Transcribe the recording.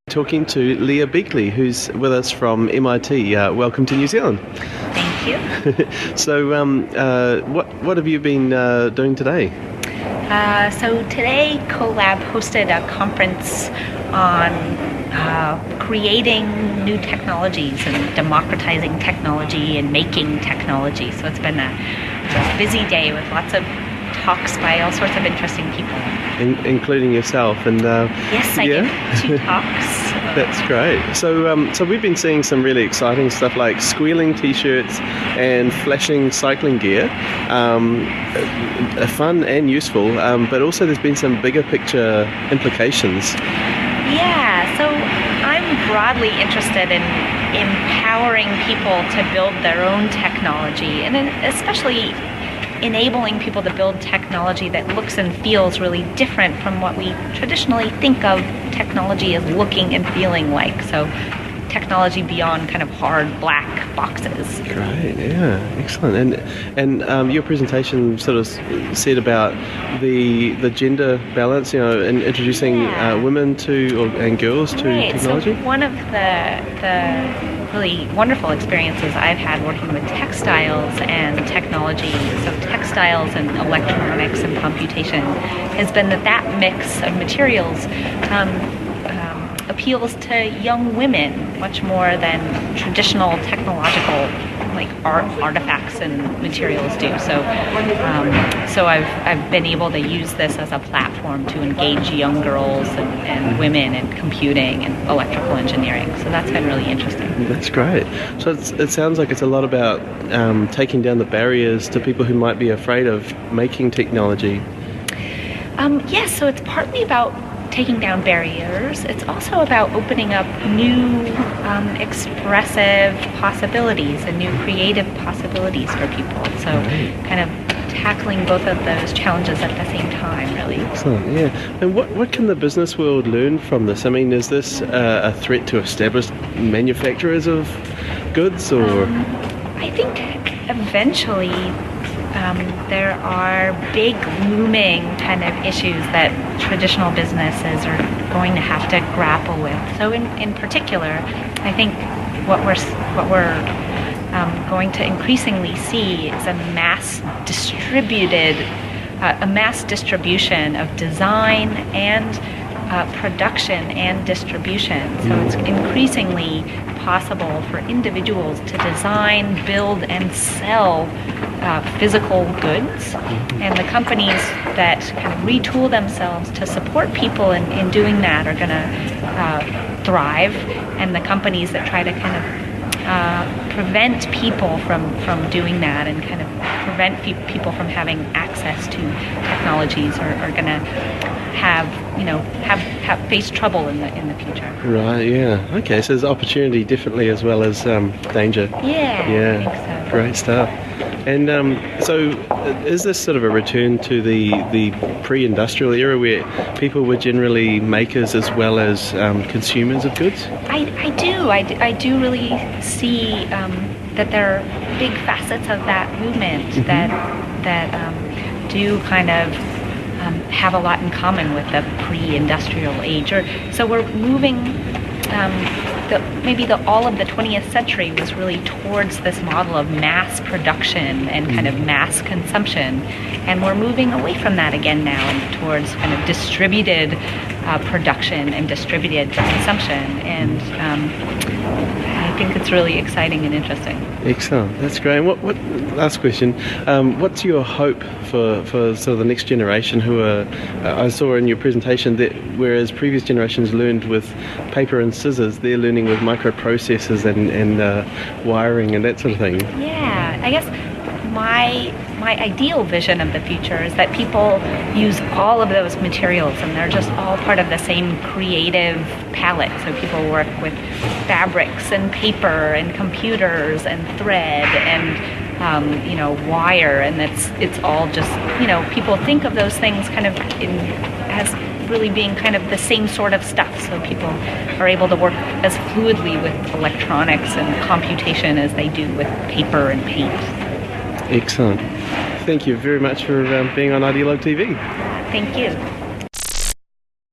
Talking to Leah Buechley, who's with us from MIT. Welcome to New Zealand. Thank you. So, what have you been doing today? So today, Colab hosted a conference on creating new technologies and democratizing technology and making technology. So it's been a busy day with lots of talks by all sorts of interesting people. Including yourself. And yes, I did 2 talks. That's great. So we've been seeing some really exciting stuff like squealing t-shirts and flashing cycling gear. Fun and useful, but also there's been some bigger picture implications. Yeah, so I'm broadly interested in empowering people to build their own technology, and especially enabling people to build technology that looks and feels really different from what we traditionally think of technology as looking and feeling like. So technology beyond kind of hard black boxes. Great, yeah, excellent. And your presentation sort of said about the gender balance, and introducing women and girls to technology. So one of the really wonderful experiences I've had working with textiles and technology, so textiles and electronics and computation, has been that mix of materials appeals to young women much more than traditional technological artifacts and materials do. So I've been able to use this as a platform to engage young girls and women in computing and electrical engineering. So that's been really interesting. That's great. So it sounds like it's a lot about taking down the barriers to people who might be afraid of making technology. Yes, so it's partly about taking down barriers. It's also about opening up new expressive possibilities and new creative possibilities for people. So kind of tackling both of those challenges at the same time, really. Excellent, yeah. And what can the business world learn from this? I mean, is this a threat to established manufacturers of goods, or? I think eventually there are big looming kind of issues that traditional businesses are going to have to grapple with. So in particular, I think what we're going to increasingly see is a mass distribution of design and production and distribution. So it's increasingly possible for individuals to design, build, and sell physical goods, and the companies that kind of retool themselves to support people in doing that are going to thrive, and the companies that try to kind of prevent people from doing that and kind of prevent people from having access to technologies are going to have face trouble in the future. Right, yeah. Okay, so there's opportunity definitely as well as danger. Yeah, I think so. Great stuff. And so is this sort of a return to the pre-industrial era where people were generally makers as well as consumers of goods? I do really see that there are big facets of that movement that do kind of have a lot in common with the pre-industrial age. So we're moving, all of the 20th century was really towards this model of mass production and kind of mass consumption, and we're moving away from that again now and towards kind of distributed production and distributed consumption, and I think it's really exciting and interesting. Excellent, that's great. And what last question, what's your hope for sort of the next generation who are, I saw in your presentation that whereas previous generations learned with paper and scissors, they're learning with microprocessors and wiring and that sort of thing. Yeah, I guess my ideal vision of the future is that people use all of those materials and they're just all part of the same creative palette. So people work with fabrics and paper and computers and thread and wire, and it's all just, people think of those things kind of as really being kind of the same sort of stuff. So people are able to work as fluidly with electronics and computation as they do with paper and paint. Excellent. Thank you very much for being on Ideologue TV. Thank you.